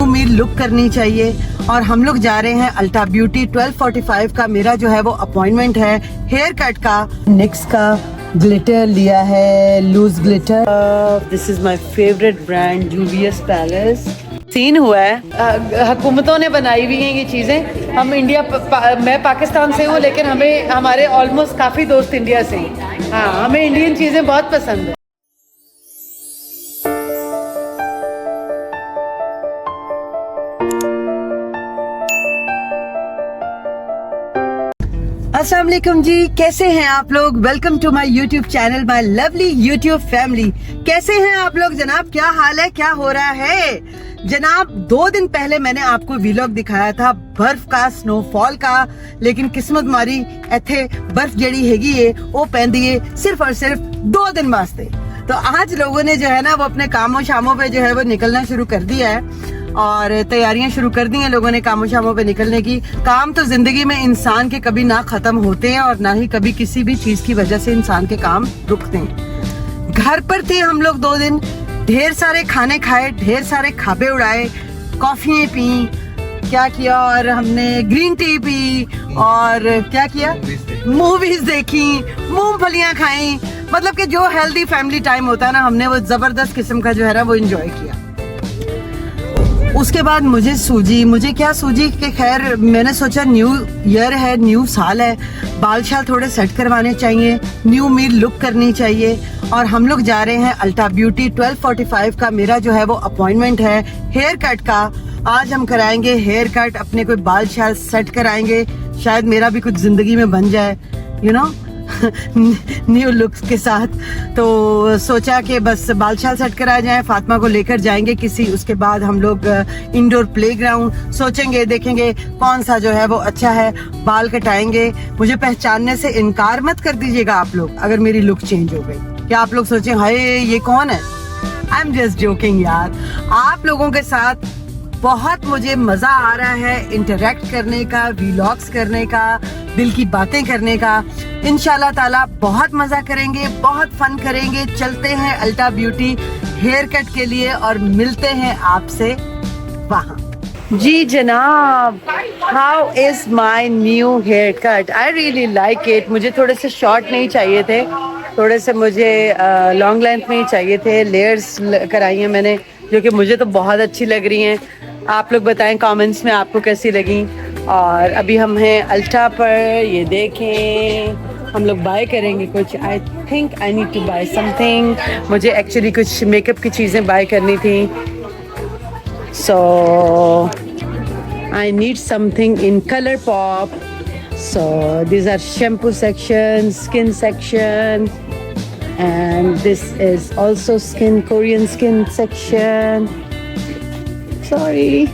Me look करनी चाहिए। और हम लोग जा रहे हैं अल्टा ब्यूटी 12:45 का मेरा जो है वो अपॉइंटमेंट है हेयर कट का। निक्स का ग्लिटर लिया है, loose glitter. This is my favourite brand UVS palace. Scene हुआ है, हुकूमतों ने बनाई हुई हैं ये चीज़ें। हम इंडिया मैं पाकिस्तान से हूँ, लेकिन हमारे ऑलमोस्ट काफ़ी दोस्त इंडिया से हैं। हाँ, हमें इंडियन चीज़ें बहुत पसंद है। अस्सलाम वालेकुम जी, कैसे हैं आप लोग? Welcome to my YouTube channel, my lovely YouTube family. कैसे हैं आप लोग जनाब? क्या हाल है, क्या हो रहा है जनाब? 2 दिन पहले मैंने आपको व्लॉग दिखाया था बर्फ का, स्नोफॉल का, लेकिन किस्मत मारी इत्थे बर्फ जड़ी हैगी है वो पैंदी है सिर्फ और सिर्फ 2 दिन वास्ते। तो आज लोगों ने जो है ना वो अपने कामों शामों पे जो है वो निकलना शुरू कर दिया है और तैयारियां शुरू कर दी हैं लोगों ने कामों शामों पे निकलने की। काम तो जिंदगी में इंसान के कभी ना खत्म होते हैं और ना ही कभी किसी भी चीज की वजह से इंसान के काम रुकते हैं। घर पर थे हम लोग 2 दिन, ढेर सारे खाने खाए, ढेर सारे खाबे उड़ाए, कॉफियाँ पी, क्या किया, और हमने ग्रीन टी पी और क्या किया, मूवीज देखी, मूंगफलियां खाई। मतलब कि जो हेल्दी फैमिली टाइम होता है ना, हमने वो जबरदस्त किस्म का जो है ना वो एंजॉय किया। उसके बाद मुझे क्या सूझी कि खैर मैंने सोचा न्यू ईयर है, न्यू साल है, बाल शाल थोड़े सेट करवाने चाहिए, न्यू मी लुक करनी चाहिए। और हम लोग जा रहे हैं अल्टा ब्यूटी 12:45 का मेरा जो है वो अपॉइंटमेंट है हेयर कट का। आज हम कराएंगे हेयर कट, अपने कोई बाल शाल सेट कराएंगे, शायद मेरा भी कुछ जिंदगी में बन जाए, यू नो न्यू लुक्स के साथ। तो सोचा कि बस बाल शाल सेट कराया जाए, फातिमा को लेकर जाएंगे किसी, उसके बाद हम लोग इंडोर प्लेग्राउंड सोचेंगे, देखेंगे कौन सा जो है वो अच्छा है, बाल कटाएंगे। मुझे पहचानने से इनकार मत कर दीजिएगा आप लोग अगर मेरी लुक चेंज हो गई। क्या आप लोग सोचें हाय ये कौन है? आई एम जस्ट जोकिंग यार। आप लोगों के साथ बहुत मुझे मजा आ रहा है इंटरेक्ट करने का, व्लॉग्स करने का, दिल की बातें करने का। इंशाल्लाह ताला बहुत मजा करेंगे, बहुत फन करेंगे। चलते हैं अल्टा ब्यूटी हेयर कट के लिए और मिलते हैं आपसे वहाँ। जी जनाब, how is my new haircut? I really like it. मुझे थोड़े से शॉर्ट नहीं चाहिए थे, थोड़े से मुझे लॉन्ग लेंथ में ही चाहिए थे। लेयर्स कराई हैं मैंने जो कि मुझे तो बहुत अच्छी लग रही हैं। आप लोग बताएं कमेंट्स में आपको कैसी लगी। और अभी हम हैं अल्टा पर, ये देखें हम लोग बाय करेंगे कुछ। I think I need to buy something. मुझे एक्चुअली कुछ मेकअप की चीज़ें बाय करनी थी, so I need something in colour pop. So these are shampoo section, skin section, and this is also Korean skin section. Sorry.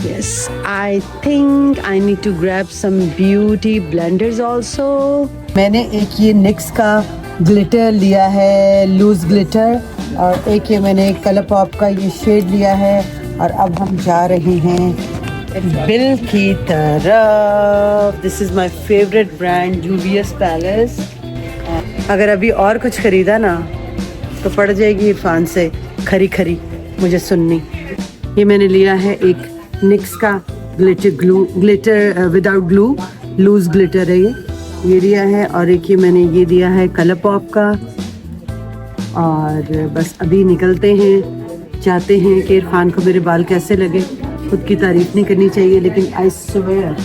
Yes, I think I need to grab some beauty blenders also. मैंने एक ये निक्स का glitter लिया है, loose glitter, और एक ये मैंने कलर पॉप का ये शेड लिया है। और अब हम जा रहे हैं बिल की तरफ। This is my favourite brand UVS palace. अगर अभी और कुछ खरीदा ना तो पड़ जाएगी इरफान से खरी मुझे सुननी। ये मैंने लिया है एक निक्स का glitter without glue, loose glitter है ये लिया है। और एक ये मैंने ये दिया है कलर पॉप का। और बस अभी निकलते हैं, चाहते हैं कि इरफान को मेरे बाल कैसे लगे। खुद की तारीफ नहीं करनी चाहिए, लेकिन आई स्वेयर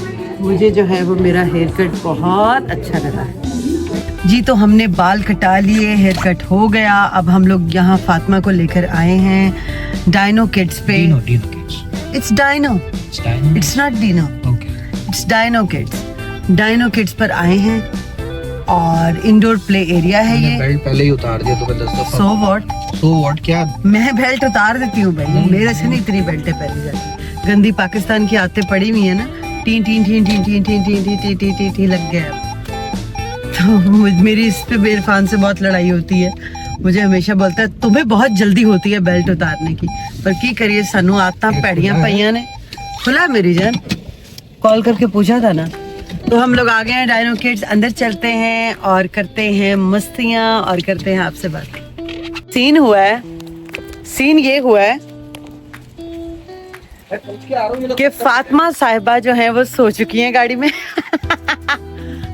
मुझे जो है वो मेरा हेयर कट बहुत अच्छा लगा है जी। तो हमने बाल कटा लिए, हेयर कट हो गया। अब हम लोग यहाँ फातिमा को लेकर आए हैं डायनो किड्स पे। It's dino, it's not dino, it's dino kids. Dino kids पर आए हैं और इंडोर प्ले एरिया है ये। बेल्ट पहले ही उतार दिया तो 10 दफा। सो व्हाट क्या मैं बेल्ट उतार देती हूँ भाई, मेरे से नहीं इतनी बेल्टें पहनी जाती। गंदी पाकिस्तान की आदतें पड़ी हुई है ना, tin tin tin tin tin tin tin tin tin tin tin tin लग गया। तो मेरी इस पे इरफान से बहुत लड़ाई होती है। मुझे हमेशा बोलता है तुम्हें बहुत जल्दी होती है बेल्ट उतारने की, पर की करिए सानू आदतां पैड़ियां पईयां ने। खुला मेरी जान, कॉल करके पूछा था ना। तो हम लोग आ गए हैं डायनो किड्स, अंदर चलते हैं और करते हैं मस्तियां और करते हैं आपसे बात। सीन ये हुआ है कि फातिमा साहिबा जो है वो सो चुकी हैं गाड़ी में।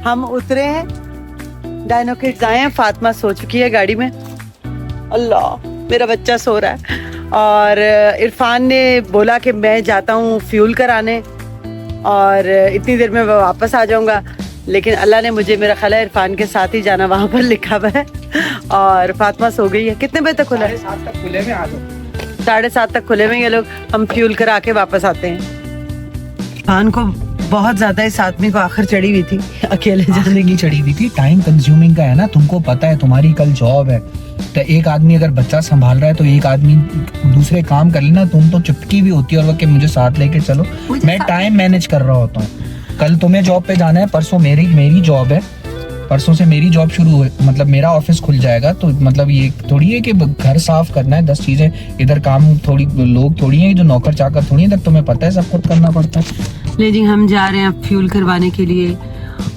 हम उतरे हैं, डायनो किड्स आए हैं, फातिमा सो चुकी है गाड़ी में। अल्लाह, मेरा बच्चा सो रहा है। और इरफान ने बोला कि मैं जाता हूँ फ्यूल कराने और इतनी देर में वापस आ जाऊंगा, लेकिन अल्लाह ने मुझे, मेरा ख्याल है इरफान के साथ ही जाना, वहाँ पर लिखा हुआ है। और फातिमा सो गई है। कितने बजे तक खुला है? 7:30 तक खुले में आ जाओ। 7:30 तक खुले में ये लोग। हम फ्यूल करा के वापस आते हैं। इरफान को बहुत ज्यादा इस आदमी को आखिर चढ़ी हुई थी अकेले जाने की। चढ़ी हुई थी। टाइम कंज्यूमिंग का है ना, तुमको पता है तुम्हारी कल जॉब है, तो एक आदमी अगर बच्चा संभाल रहा है तो एक आदमी दूसरे काम कर लेना। तुम तो चुटकी भी होती है और वो कि मुझे साथ लेके चलो। मैं टाइम मैनेज कर रहा होता हूँ। कल तुम्हें जॉब पे जाना है, परसों मेरी जॉब है, परसों से मेरी जॉब शुरू हो, मतलब मेरा ऑफिस खुल जाएगा। तो मतलब ये थोड़ी है कि घर साफ करना है, 10 चीजें इधर काम, थोड़ी लोग थोड़ी है जो नौकर चाकर थोड़ी है, तुम्हें पता है सब कुछ करना पड़ता है। ले जी, हम जा रहे हैं फ्यूल करवाने के लिए।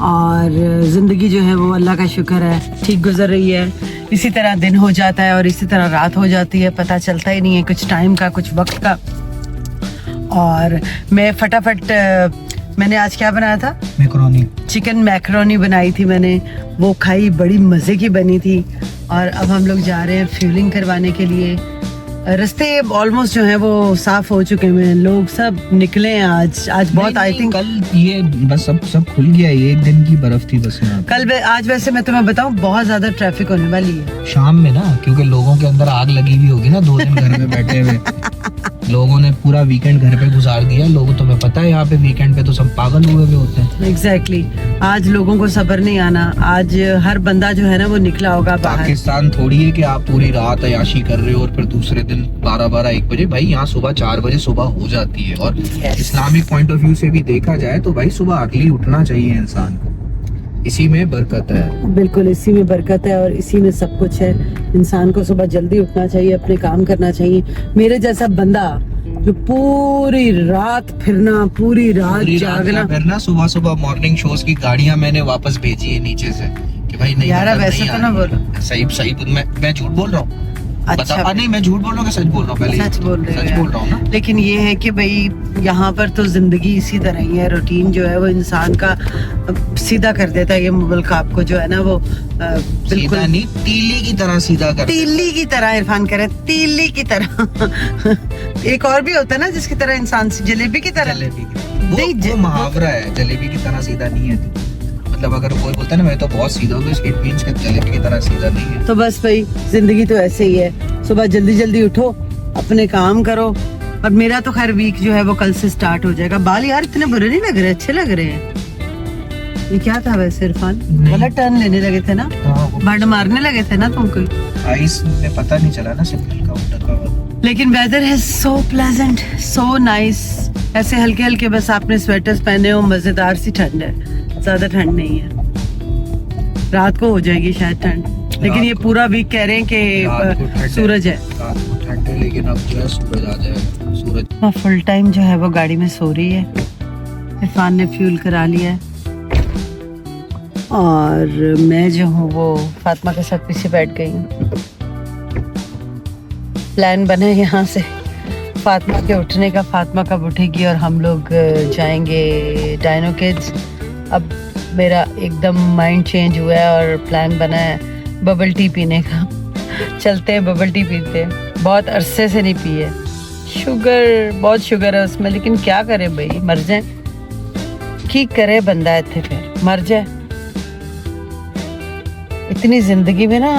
और जिंदगी जो है वो अल्लाह का शुक्र है ठीक गुजर रही है। इसी तरह दिन हो जाता है और इसी तरह रात हो जाती है, पता चलता ही नहीं है कुछ टाइम का, कुछ वक्त का। और मैं फटाफट, मैंने आज क्या बनाया था? मैकरोनी, चिकन मैकरोनी बनाई थी मैंने, वो खाई, बड़ी मज़े की बनी थी। और अब हम लोग जा रहे हैं फ्यूलिंग करवाने के लिए। रास्ते ऑलमोस्ट जो है वो साफ हो चुके हैं, लोग सब निकले हैं आज बहुत, आई थिंक कल ये बस सब खुल गया है। एक दिन की बर्फ थी बस यहाँ। कल आज वैसे मैं तुम्हें बताऊं बहुत ज्यादा ट्रैफिक होने वाली है शाम में ना, क्योंकि लोगों के अंदर आग लगी हुई होगी ना, 2 दिन घर में बैठे हुए। लोगों ने पूरा वीकेंड घर पे गुजार दिया। लोगों, तुम्हें पता है यहाँ पे वीकेंड पे तो सब पागल हुए हुए होते हैं। एग्जैक्टली। आज लोगों को सब्र नहीं आना। आज हर बंदा जो है ना वो निकला होगा बाहर। पाकिस्तान थोड़ी है कि आप पूरी रात अयाशी कर रहे हो और फिर दूसरे दिन 12-1 बजे। भाई यहाँ सुबह 4 बजे सुबह हो जाती है। और इस्लामिक पॉइंट ऑफ व्यू से भी देखा जाए तो भाई सुबह अर्ली उठना चाहिए इंसान को। इसी में बरकत है। बिल्कुल, इसी में बरकत है और इसी में सब कुछ है। इंसान को सुबह जल्दी उठना चाहिए, अपने काम करना चाहिए। मेरे जैसा बंदा जो पूरी रात फिरना, पूरी रात जागना, फिरना, सुबह सुबह मॉर्निंग शोज की गाड़ियां मैंने वापस भेजी है नीचे से कि भाई नहीं यार, वैसे तो ना बोलो। सही मैं झूठ बोल रहा हूँ। अच्छा, नहीं मैं झूठ बोल रहा हूँ, सच बोल रहा हूँ। पहले सच बोल रहे सच बोल रहा हूँ ना। लेकिन ये है कि भाई यहाँ पर तो जिंदगी इसी तरह ही है। रूटीन जो है वो इंसान का सीधा कर देता है। ये मुल्क आपको जो है ना वो बिल्कुल नहीं, तीली की तरह सीधा कर, तीली की तरह, इरफान करे तीली की तरह। एक और भी होता है ना जिसकी तरह इंसान, जलेबी की तरह। वो मुहावरा है, जलेबी की तरह सीधा नहीं है। मतलब अगर कोई बोलता है ना मैं तो बहुत सीधा हूँ, तो इट मींस कि जलेबी की तरह सीधा नहीं है। तो बस भाई जिंदगी तो ऐसे ही है। सुबह जल्दी जल्दी उठो, अपने काम करो। और मेरा तो खैर वीक जो है वो कल से स्टार्ट हो जाएगा। बाल यार इतने बुरे नहीं लग रहे, अच्छे लग रहे हैं। ये क्या था वैसे इरफान? गलत टर्न लेने लगे थे ना, बंड मारने लगे थे ना तुमको। आइस में पता नहीं चला ना सिग्नल काउंटर का। लेकिन वेदर है सो प्लेजेंट, सो नाइस। ऐसे हल्के हल्के बस आपने स्वेटर्स पहने हो, मजेदार सी ठंड है, ज्यादा ठंड नहीं है। रात को हो जाएगी शायद ठंड, लेकिन ये पूरा वीक कह रहे हैं कि सूरज है। रात को ठंड है, लेकिन अब जो है सूरज आ जाएगा। सूरज फुल टाइम जो है वो गाड़ी में सो रही है। इरफान ने फ्यूल करा लिया है और मैं जो हूँ वो फातिमा के साथ पीछे बैठ गई हूँ। प्लान बना है यहाँ से फातिमा के उठने का। फातिमा कब उठेगी और हम लोग जाएंगे डायनो किड्स। अब मेरा एकदम माइंड चेंज हुआ है और प्लान बना है बबल टी पीने का। चलते हैं बबल टी पीते हैं, बहुत अरसे से नहीं पी है। बहुत शुगर है उसमें, लेकिन क्या करे भाई, मर जाए की करे बंदा इतने, फिर मर जाए। इतनी जिंदगी में ना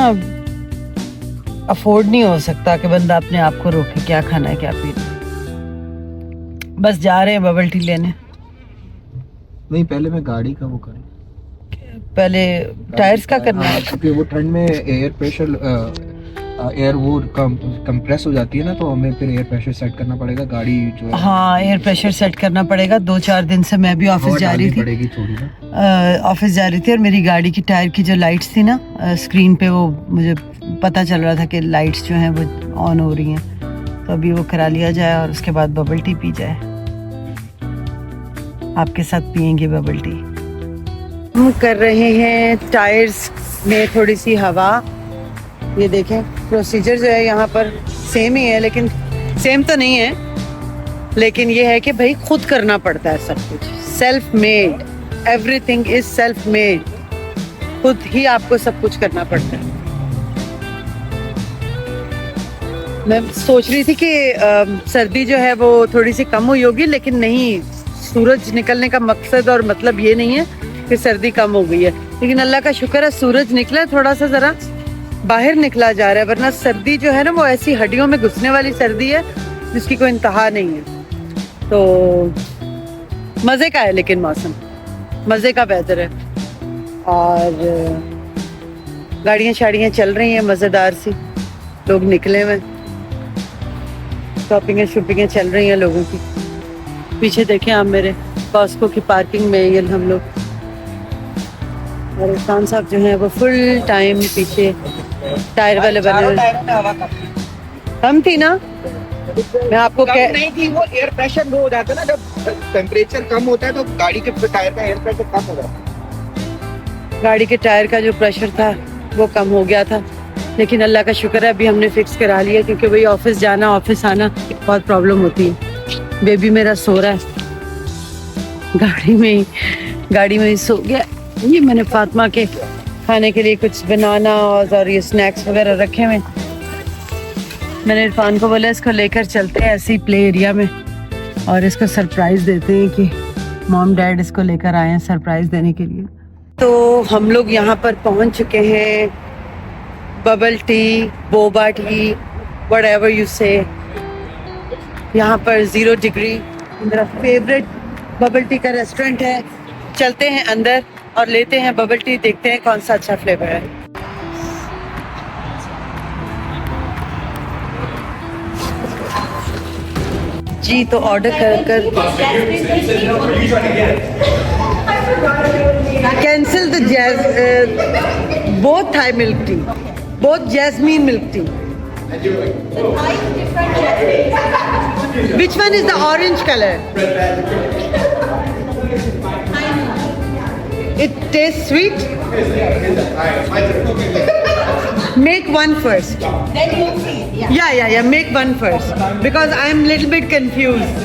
अफोर्ड नहीं हो सकता कि बंदा अपने आप को रोके क्या खाना है क्या पीना है। बस जा रहे हैं बबल टी लेने। नहीं, पहले मैं गाड़ी का वो करूँ, पहले टायर्स का करना है क्योंकि वो ठंड में एयर प्रेशर एयर वो कंप्रेस हो जाती है ना, तो हमें फिर एयर प्रेशर सेट करना पड़ेगा गाड़ी जो है। हाँ, एयर प्रेशर सेट करना पड़ेगा। 2-4 दिन से मैं भी ऑफिस जा रही थी, ऑफिस जा रही थी और मेरी गाड़ी की टायर की जो लाइट्स थी ना स्क्रीन पे, वो मुझे पता चल रहा था कि लाइट्स जो हैं वो ऑन हो रही हैं। तो अभी वो करा लिया जाए और उसके बाद बबल टी पी जाए। आपके साथ पियेंगे बबल टी। हम कर रहे हैं टायर्स में थोड़ी सी हवा। ये देखें, प्रोसीजर जो है यहाँ पर सेम ही है, लेकिन सेम तो नहीं है। लेकिन ये है कि भाई खुद करना पड़ता है सब कुछ, self made, everything is self made, खुद ही आपको सब कुछ करना पड़ता है। मैं सोच रही थी कि सर्दी जो है वो थोड़ी सी कम हुई होगी, लेकिन नहीं, सूरज निकलने का मकसद और मतलब ये नहीं है कि सर्दी कम हो गई है, लेकिन अल्लाह का शुक्र है सूरज निकला है, थोड़ा सा जरा बाहर निकला जा रहा है, वरना सर्दी जो है ना वो ऐसी हड्डियों में घुसने वाली सर्दी है जिसकी कोई इंतहा नहीं है। तो मज़े का है, लेकिन मौसम मज़े का वेदर है और गाड़ियाँ शाड़ियाँ चल रही हैं मज़ेदार सी, लोग निकले हुए, शॉपिंगें चल रही हैं लोगों की। पीछे देखें आप मेरे कॉस्को की पार्किंग में ये हम लोग, और इरफान साहब जो हैं वो फुल टाइम पीछे टायर वाले बने कम थी ना, मैं आपको नहीं थी, वो एयर प्रेशर लो हो जाता है ना, जब टेम्परेचर कम होता है तो गाड़ी के टायर का एयर प्रेशर कम हो जाता है। गाड़ी के टायर का जो प्रेशर था वो कम हो गया था, लेकिन अल्लाह का शुक्र है अभी हमने फिक्स करा लिया, क्योंकि वही ऑफिस जाना ऑफिस आना बहुत प्रॉब्लम होती है। बेबी मेरा सो रहा है गाड़ी में ही सो गया। ये मैंने फातिमा के खाने के लिए कुछ बनाना और ये स्नैक्स वगैरह रखे हुए, मैंने इरफान को बोला इसको लेकर चलते हैं ऐसे ही प्ले एरिया में और इसको सरप्राइज देते हैं कि मॉम डैड इसको लेकर आए हैं सरप्राइज देने के लिए। तो हम लोग यहाँ पर पहुँच चुके हैं, bubble tea, boba tea, whatever you से, यहाँ पर 0 डिग्री मेरा फेवरेट बबल टी का रेस्टोरेंट है। चलते हैं अंदर और लेते हैं बबल टी, देखते हैं कौन सा अच्छा फ्लेवर है। जी तो ऑर्डर कर cancel the both Thai milk tea, both jasmine milk tea. Which one is the orange color? It tastes sweet. Make one first. Then you see. Yeah. Make one first because I am little bit confused.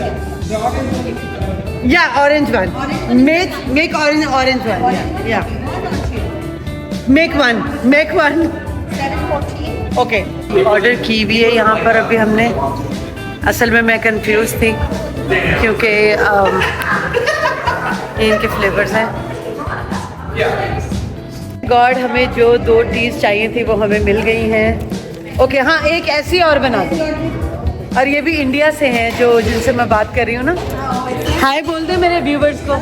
Yeah, orange one. Make orange one. Yeah. Make one. 714. Okay order की हुई है यहाँ पर अभी हमने। असल में मैं कंफ्यूज थी क्योंकि इनके फ्लेवर्स हैं। गॉड हमें जो 2 टीज चाहिए थी वो हमें मिल गई हैं। ओके हाँ, एक ऐसी और बना दो, और ये भी इंडिया से हैं जो जिनसे मैं बात कर रही हूँ ना। हाय बोल दे मेरे व्यूवर्स को।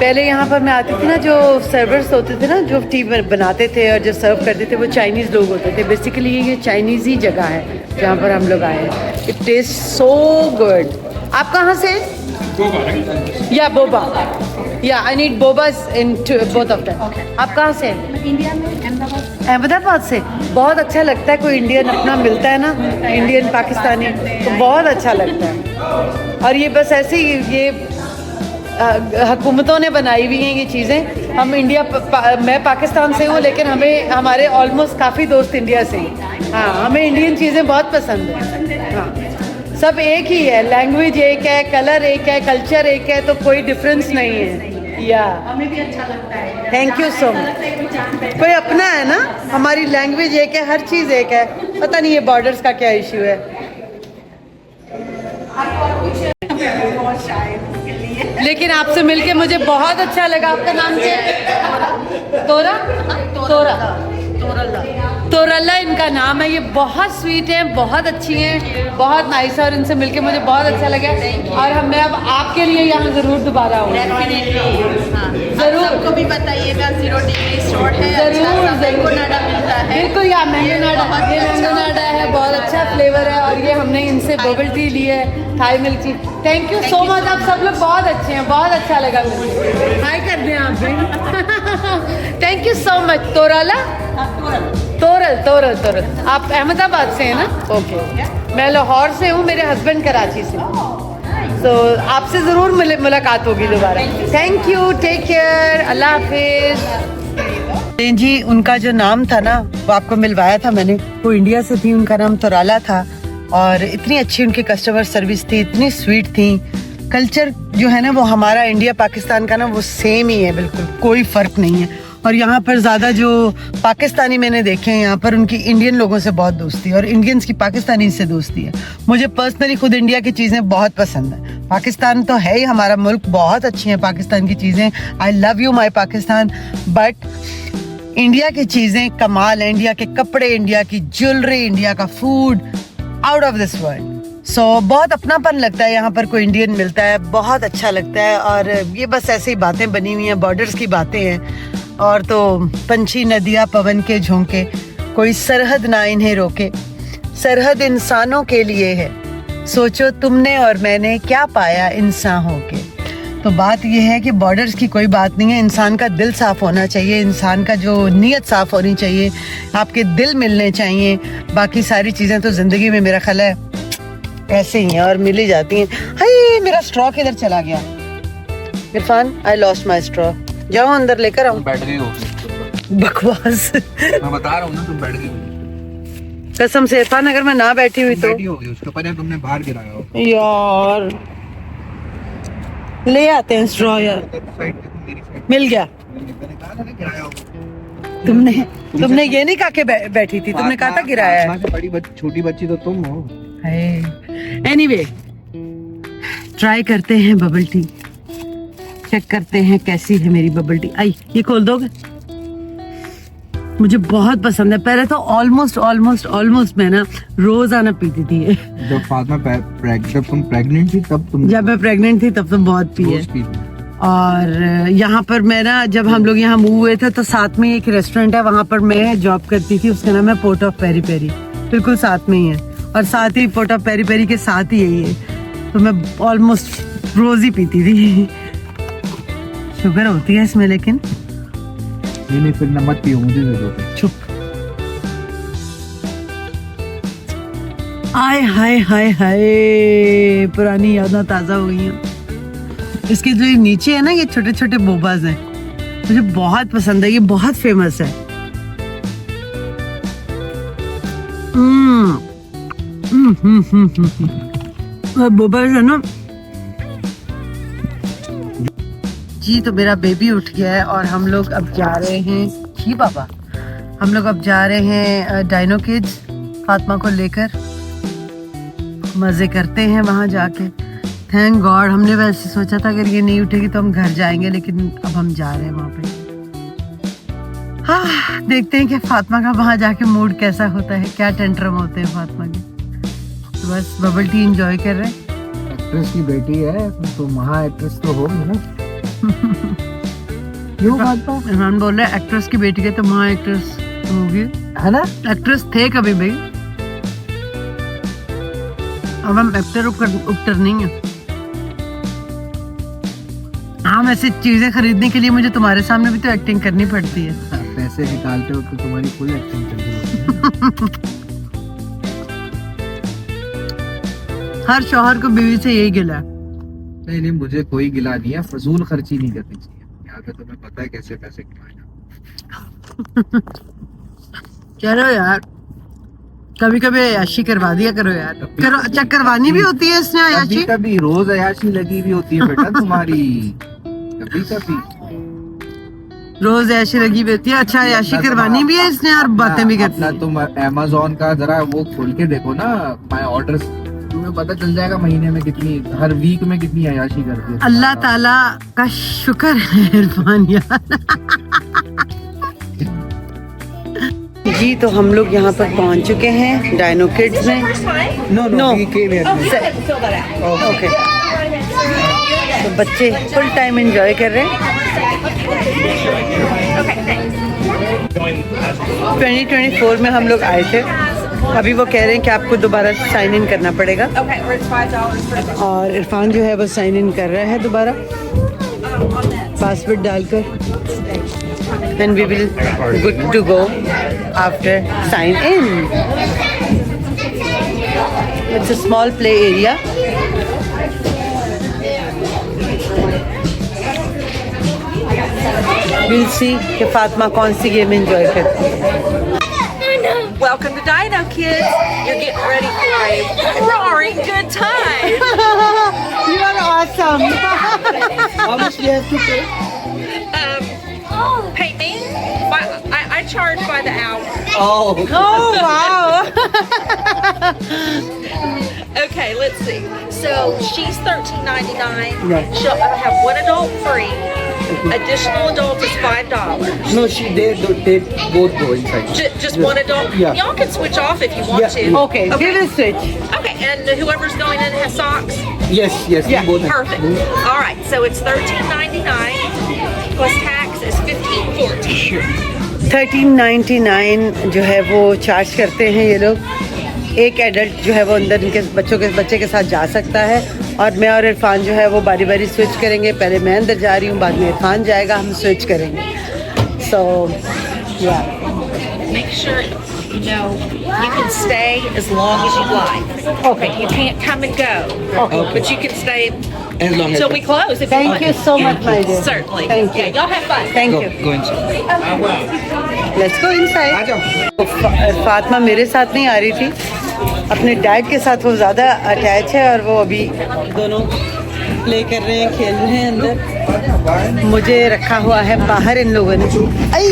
पहले यहाँ पर मैं आती थी ना, जो सर्वर्स होते थे ना जो टी बनाते थे और जो सर्व करते थे वो चाइनीज़ लोग होते थे। बेसिकली ये चाइनीज़ ही जगह है जहाँ पर हम लोग आए हैं। It taste so good. आप कहाँ से? या बोबा, या I need Boba in both of them. आप कहाँ से? इंडिया में अहमदाबाद से। बहुत अच्छा लगता है कोई इंडियन अपना मिलता है ना, इंडियन पाकिस्तानी, तो बहुत अच्छा लगता है। और ये बस ऐसे ही ये हुकूमतों ने बनाई हुई हैं ये चीज़ें। हम मैं पाकिस्तान से हूँ, लेकिन हमारे ऑलमोस्ट काफ़ी दोस्त इंडिया से हैं। हाँ, हमें इंडियन चीज़ें बहुत पसंद हैं। हाँ, सब एक ही है, लैंग्वेज एक है, कलर एक है, कल्चर एक है, तो कोई डिफरेंस नहीं है। या हमें भी अच्छा लगता है। Thank you so much. कोई अपना है ना, हमारी लैंग्वेज एक है, हर चीज़ एक है। पता नहीं ये बॉर्डर्स का क्या इशू है। लेकिन आपसे मिलके मुझे बहुत अच्छा लगा। आपका नाम क्या है? तोरल्ला इनका नाम है। ये बहुत स्वीट है, बहुत अच्छी हैं, बहुत नाइस है, और इनसे मिलके मुझे बहुत अच्छा लगा। और मैं अब आपके लिए यहाँ ज़रूर दोबारा आऊँगी। जरूर आपको भी बताइएगा, 0 डिग्री स्टोर है, जरूर नाडा मिलता है। बिल्कुल, यहाँ मैंगो नाडा है, बहुत अच्छा फ्लेवर है। और ये हमने इनसे बबल टी ली है, Thai milk tea. Thank you so much. आप सब लोग बहुत अच्छे हैं, बहुत अच्छा लगा मुझे। हाय कर दें आप भी। Thank you so much. Toral. आप अहमदाबाद से हैं ना? ओके, मैं लाहौर से हूँ, मेरे हस्बैंड कराची से। तो आपसे ज़रूर मुलाकात होगी दोबारा। थैंक यू, टेक केयर, अल्लाह हाफिज़। जी, उनका जो नाम था ना वो आपको मिलवाया था मैंने, वो इंडिया से थी, उनका नाम तोराला था। और इतनी अच्छी उनकी कस्टमर सर्विस थी, इतनी स्वीट थी। कल्चर जो है ना वो हमारा इंडिया पाकिस्तान का ना वो सेम ही है, बिल्कुल कोई फ़र्क नहीं है। और यहाँ पर ज़्यादा जो पाकिस्तानी मैंने देखे हैं यहाँ पर उनकी इंडियन लोगों से बहुत दोस्ती है और इंडियंस की पाकिस्तानी से दोस्ती है। मुझे पर्सनली खुद इंडिया की चीज़ें बहुत पसंद है। पाकिस्तान तो है ही हमारा मुल्क, बहुत अच्छी हैं पाकिस्तान की चीज़ें, I love you my Pakistan, but India की चीज़ें कमाल है। इंडिया के कपड़े, इंडिया की ज्वेलरी, इंडिया का food out of this world. So बहुत अपनापन लगता है यहाँ पर कोई इंडियन मिलता है, बहुत अच्छा लगता है। और ये बस ऐसी बातें बनी हुई हैं, बॉर्डर्स की बातें हैं। और तो पंछी नदियाँ पवन के झोंके, कोई सरहद ना इन्हें रोके, सरहद इंसानों के लिए है, सोचो तुमने और मैंने क्या पाया इंसान होके। तो बात यह है कि बॉर्डर्स की कोई बात नहीं है, इंसान का दिल साफ़ होना चाहिए, इंसान का जो नीयत साफ़ होनी चाहिए, आपके दिल मिलने चाहिए। बाकी सारी चीज़ें तो ज़िंदगी में मेरा ख्याल है ऐसे ही हैं और मिल ही जाती हैं। हाय मेरा स्ट्रॉ किधर चला गया? Irfan, I lost my straw. जाओ अंदर लेकर आओ। बैठ गई हो बकवास। मैं बता रहा हूँ ना, तुम बैठ गई हो। कसम से इरफान, अगर मैं ना बैठी हुई तो बैठी होगी, उसको पता है तुमने बाहर गिराया हो। यार ले आते हैं स्ट्रॉ यार। मिल गया। मैंने कहा था ना गिराया होगा। तुमने ये नहीं कहा कि बैठी थी, तुमने कहा था गिराया है। बड़ी छोटी बच्ची तो तुम हो। एनीवे, ट्राई करते हैं बबल टी, चेक करते हैं कैसी है मेरी बबल टी। आई, ये खोल दोगे? मुझे बहुत पसंद है। पहले तो ऑलमोस्ट मैं ना रोजाना पीती थी ये। जब फातिमा जब तुम प्रेग्नेंट थी तब तुम जब मैं प्रेग्नेंट थी तब तो बहुत पी है। रोज पीती। और यहाँ पर मैं ना जब हम लोग यहाँ मूव हुए थे तो साथ में एक रेस्टोरेंट है, वहाँ पर मैं जॉब करती थी, उसका नाम है पोर्ट ऑफ पेरी पेरी, बिल्कुल साथ में ही है। और साथ ही पोर्ट ऑफ पेरी पेरी के साथ ही यही है। तो मैं ऑलमोस्ट रोज ही पीती थी। शुगर होती है इसमें लेकिन नहीं फिर नमक पियो, मुझे दे दो। चुप। आय हाय हाय हाय, पुरानी यादें ताजा हो गई हैं। इसके जो नीचे है ना ये छोटे छोटे बोबाज हैं, मुझे बहुत पसंद है, ये बहुत फेमस है। बोबाज है ना जी। तो मेरा बेबी उठ गया है और हम लोग अब जा रहे हैं जी बाबा, हम लोग अब जा रहे हैं डायनो किड्स, फातिमा को लेकर मजे करते हैं वहां जाके। थैंक गॉड, हमने वैसे सोचा था अगर ये नहीं उठेगी तो हम घर जाएंगे, लेकिन अब हम जा रहे हैं वहां पे। हाँ, देखते हैं कि फातिमा का वहां जाके मूड कैसा होता है, क्या टेंट्रम होते हैं फातिमा के। तो बस बबल टी एंजॉय कर रहे हैं। एक्ट्रेस की बेटी है तो महा एक्ट्रेस तो होगी ना। क्यों फातिमा? इमरान बोल रहे एक्ट्रेस की बेटी के तो वहाँ एक्ट्रेस होगी, है ना? एक्ट्रेस थे कभी भाई, अब हम एक्टर उपटर नहीं है। हाँ, वैसे चीजें खरीदने के लिए मुझे तुम्हारे सामने भी तो एक्टिंग करनी पड़ती है। पैसे निकालते हो तो तुम्हारी फुल एक्टिंग करनी होती है। हर शौहर को बीवी से यही गिला है। नहीं, मुझे कोई गिला नहीं है, फजूल खर्ची नहीं करनी चाहिए। यहाँ पे तुम्हें पता है कैसे पैसे कमाए। चलो यार, कभी कभी अयाशी करवा दिया करो यार। करो, अच्छा करवानी भी होती है इसने अयाशी? कभी रोज अयाशी लगी भी होती है बेटा तुम्हारी। कभी रोज अयाशी लगी भी होती है। अच्छा, अयाशी करवानी भी है इसने और बातें भी करती है। तुम अमेज़न का जरा वो खोल के देखो ना, माय ऑर्डर्स, तुम्हें पता चल जाएगा महीने में कितनी, हर वीक में कितनी अयाशी करती है। अल्लाह ताला का शुक्र है इरफान यार। जी, तो हम लोग यहाँ पर पहुँच चुके हैं डायनो किड्स में। नो ओके, तो बच्चे फुल टाइम एंजॉय कर रहे हैं। 2024 में हम लोग आए थे, अभी वो कह रहे हैं कि आपको दोबारा साइन इन करना पड़ेगा। और इरफान जो है वो साइन इन कर रहा है दोबारा पासवर्ड डालकर, and we will good to go after sign in. It's a small play area. We'll see कि फातिमा कौन सी गेम एंजॉय करती है। Welcome to Dino Kids. You're getting ready for a roaring good time. You are awesome. How much do you have to pay? Pay me? I charge by the hour. Oh. Oh wow. Okay, let's see. So she's $13.99. Right. She'll have one adult free. Additional adult is $5. No, they both go inside. Just one adult. Yeah. Y'all can switch off if you want Yeah. to. Okay, we will switch. Okay, and whoever's going in has socks. Yes, yes, Yeah, we both have. Perfect. All right, so it's $13.99 plus tax is $15.14. 13.99 जो है वो charge करते हैं ये लोग. एक adult जो है वो अंदर इनके बच्चे के साथ जा सकता है और मैं और इरफान जो है वो बारी बारी स्विच करेंगे. पहले मैं अंदर जा रही हूँ, बाद में इरफान जाएगा, हम स्विच करेंगे. सो या Make sure you know you can stay as long as you like. Okay. You can't come and go. Okay. But you can stay As long as until we close if you Thank want. you so much, my dear. Certainly. Thank you. Yeah, y'all have fun. Thank go, you. go inside. Let's go inside. आ जाओ. फातिमा मेरे साथ नहीं आ रही थी, अपने dad के साथ वो ज़्यादा अटैच है और वो अभी दोनों प्ले कर रहे हैं, खेल रहे हैं अंदर. मुझे रखा हुआ है बाहर इन लोगों ने. आई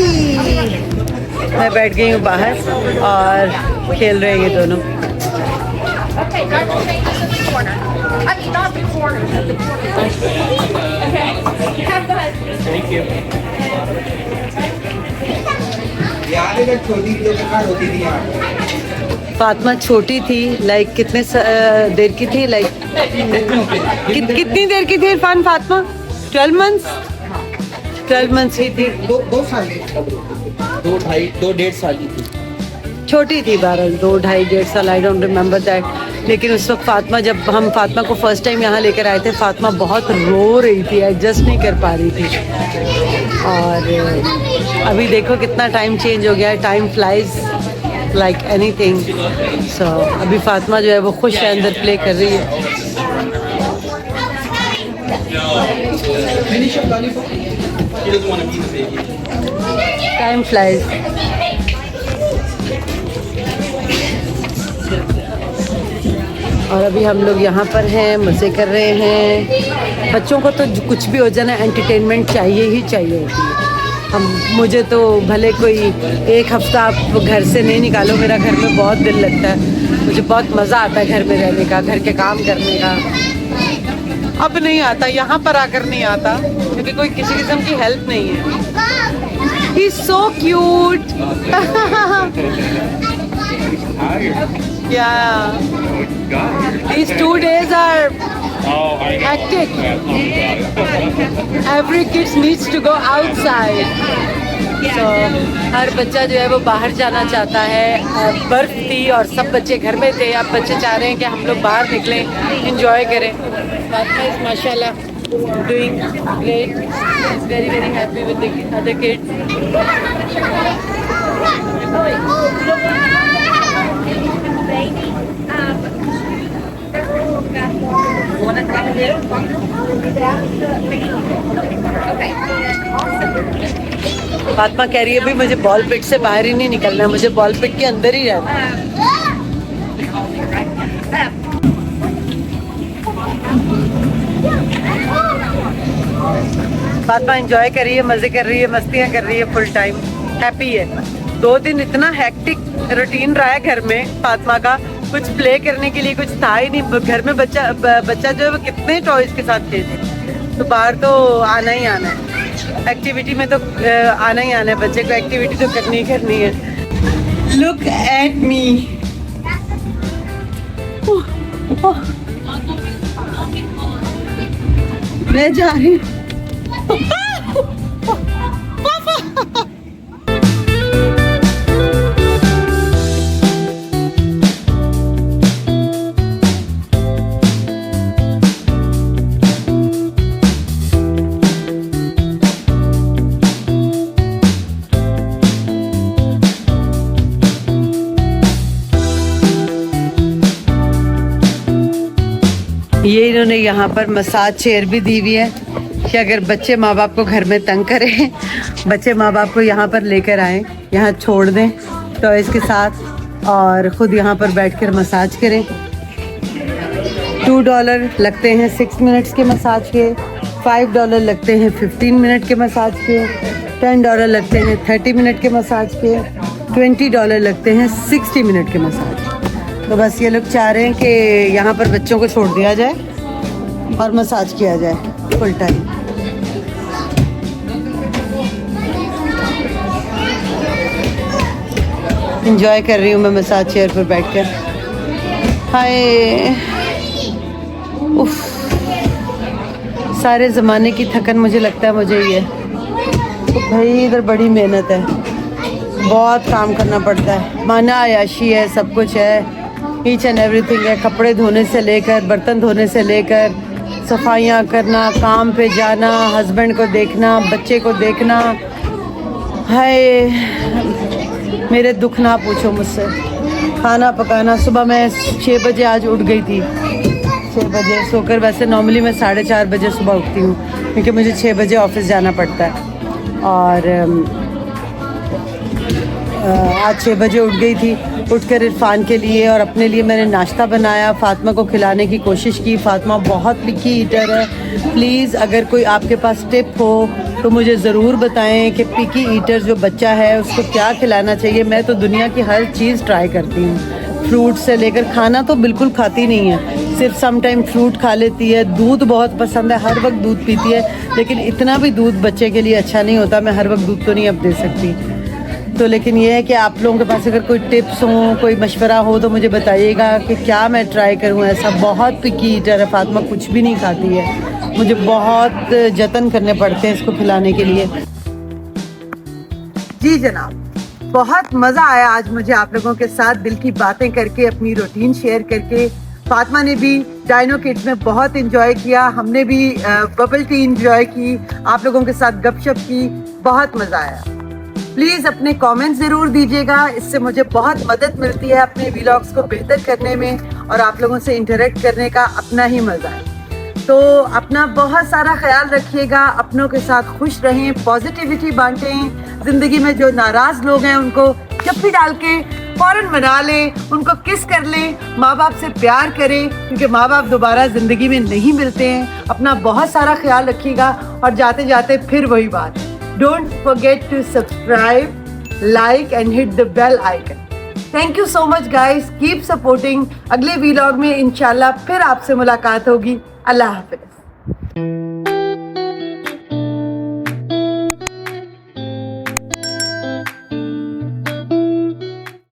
मैं बैठ गई हूँ बाहर और खेल रहे हैं ये दोनों. Okay, don't change this in the corner. I mean, not the corner, but the corner. Okay. Have fun. Fatima छोटी थी, लाइक कितने देर की थी, लाइक कितनी देर की थी इरफान? फातिमा 12 मंथ्स 12 मंथ्स की थी. 2 साल की. 2.5 साल की थी. छोटी थी 12, 2, 2.5, 1.5 साल. I don't remember that. लेकिन उस वक्त फातिमा, जब हम फातिमा को फर्स्ट टाइम यहाँ लेकर आए थे, फातिमा बहुत रो रही थी, एडजस्ट नहीं कर पा रही थी. और अभी देखो कितना टाइम चेंज हो गया है. Time flies like anything. So अभी फातिमा जो है वो खुश है, अंदर प्ले कर रही है. Time flies. और अभी हम लोग यहाँ पर हैं, मज़े कर रहे हैं. बच्चों को तो कुछ भी हो जाए ना, एंटरटेनमेंट चाहिए ही चाहिए होती है. मुझे तो भले कोई एक हफ्ता आप घर से नहीं निकालो, मेरा घर में बहुत दिल लगता है. मुझे बहुत मज़ा आता है घर में रहने का, घर के काम करने का. अब नहीं आता, यहाँ पर आकर नहीं आता, क्योंकि कोई किसी किस्म की हेल्प नहीं है. He is so cute. Yeah. These 2 days are hectic. Every kid needs to go outside. So, हर बच्चा जो है वो बाहर जाना चाहता है. बर्फ थी और सब बच्चे घर में थे. अब बच्चे चाह रहे हैं कि हम लोग बाहर निकलें, इंजॉय करें. माशाल्लाह doing great. Very very happy with the other kids. Fatima कह रही है भी मुझे बॉल पिट से बाहर ही नहीं निकलना है, मुझे बॉल पिट के अंदर ही रहना है. फातिमा एंजॉय कर रही है, मजे कर रही है, मस्तियाँ कर रही है, फुल टाइम हैप्पी है. 2 दिन इतना हेक्टिक रूटीन रहा है घर में फातिमा का, कुछ प्ले करने के लिए कुछ था ही नहीं. घर में बच्चा जो है वो कितने टॉयज के साथ खेले. तो बाहर तो आना ही आना है, एक्टिविटी में तो आना ही आना है. बच्चे को एक्टिविटी तो करनी ही करनी है. Look at me. मैं जा रही हूँ. ये इन्होंने यहाँ पर मसाज चेयर भी दी हुई है कि अगर बच्चे माँ बाप को घर में तंग करें, बच्चे माँ बाप को यहाँ पर लेकर आएं, यहाँ छोड़ दें टॉयज़ के साथ और ख़ुद यहाँ पर बैठकर मसाज करें। $2 लगते हैं 6 मिनट्स के मसाज के, $5 लगते हैं 15 मिनट के मसाज के, $10 लगते हैं 30 मिनट के मसाज के, $20 लगते हैं 60 मिनट के मसाज। तो बस ये लोग चाह रहे हैं कि यहाँ पर बच्चों को छोड़ दिया जाए और मसाज किया जाए फुल टाइम। इंजॉय कर रही हूँ मैं मसाज चेयर पर बैठकर। हाय उफ, सारे ज़माने की थकन मुझे लगता है मुझे ही है। तो भाई इधर बड़ी मेहनत है, बहुत काम करना पड़ता है, माना आयाशी है, सब कुछ है, ईच एंड एवरीथिंग है। कपड़े धोने से लेकर बर्तन धोने से लेकर सफाइयाँ करना, काम पे जाना, हस्बैंड को देखना, बच्चे को देखना। हाय मेरे दुख ना पूछो मुझसे। खाना पकाना, सुबह मैं 6 बजे आज उठ गई थी, 6 बजे सोकर। वैसे नॉर्मली मैं 4:30 बजे सुबह उठती हूँ क्योंकि मुझे 6 बजे ऑफिस जाना पड़ता है। और आज 6 बजे उठ गई थी। उठकर इरफान के लिए और अपने लिए मैंने नाश्ता बनाया, फ़ातिमा को खिलाने की कोशिश की। फ़ातिमा बहुत पिकी ईटर है। प्लीज़ अगर कोई आपके पास टिप हो तो मुझे ज़रूर बताएं कि पिकी ईटर जो बच्चा है उसको क्या खिलाना चाहिए। मैं तो दुनिया की हर चीज़ ट्राई करती हूँ, फ्रूट से लेकर, खाना तो बिल्कुल खाती नहीं है, सिर्फ सम टाइम फ्रूट खा लेती है। दूध बहुत पसंद है, हर वक्त दूध पीती है, लेकिन इतना भी दूध बच्चे के लिए अच्छा नहीं होता। मैं हर वक्त दूध तो नहीं अब दे सकती। तो लेकिन ये है कि आप लोगों के पास अगर कोई टिप्स हो, कोई मशवरा हो तो मुझे बताइएगा कि क्या मैं ट्राई करूँ। ऐसा बहुत पिकी ईटर है, फ़ातिमा कुछ भी नहीं खाती है, मुझे बहुत जतन करने पड़ते हैं इसको खिलाने के लिए। जी जनाब, बहुत मज़ा आया आज मुझे आप लोगों के साथ दिल की बातें करके, अपनी रूटीन शेयर करके। फ़ातिमा ने भी डायनो किड्स में बहुत इंजॉय किया, हमने भी बबल टी इंजॉय की, आप लोगों के साथ गपशप की, बहुत मज़ा आया। प्लीज़ अपने कमेंट्स ज़रूर दीजिएगा, इससे मुझे बहुत मदद मिलती है अपने व्लॉग्स को बेहतर करने में, और आप लोगों से इंटरेक्ट करने का अपना ही मज़ा है। तो अपना बहुत सारा ख्याल रखिएगा, अपनों के साथ खुश रहें, पॉजिटिविटी बांटें। ज़िंदगी में जो नाराज़ लोग हैं उनको चप्पी डाल के फ़ौरन मना लें, उनको किस कर लें, माँ बाप से प्यार करें, क्योंकि माँ बाप दोबारा ज़िंदगी में नहीं मिलते हैं। अपना बहुत सारा ख्याल रखिएगा, और जाते जाते फिर वही बात, don't forget to subscribe, like and hit the bell icon. Thank you so much guys, keep supporting. अगले व्लॉग में इंशाल्लाह फिर आपसे मुलाकात होगी। अल्लाह हाफ़िज़।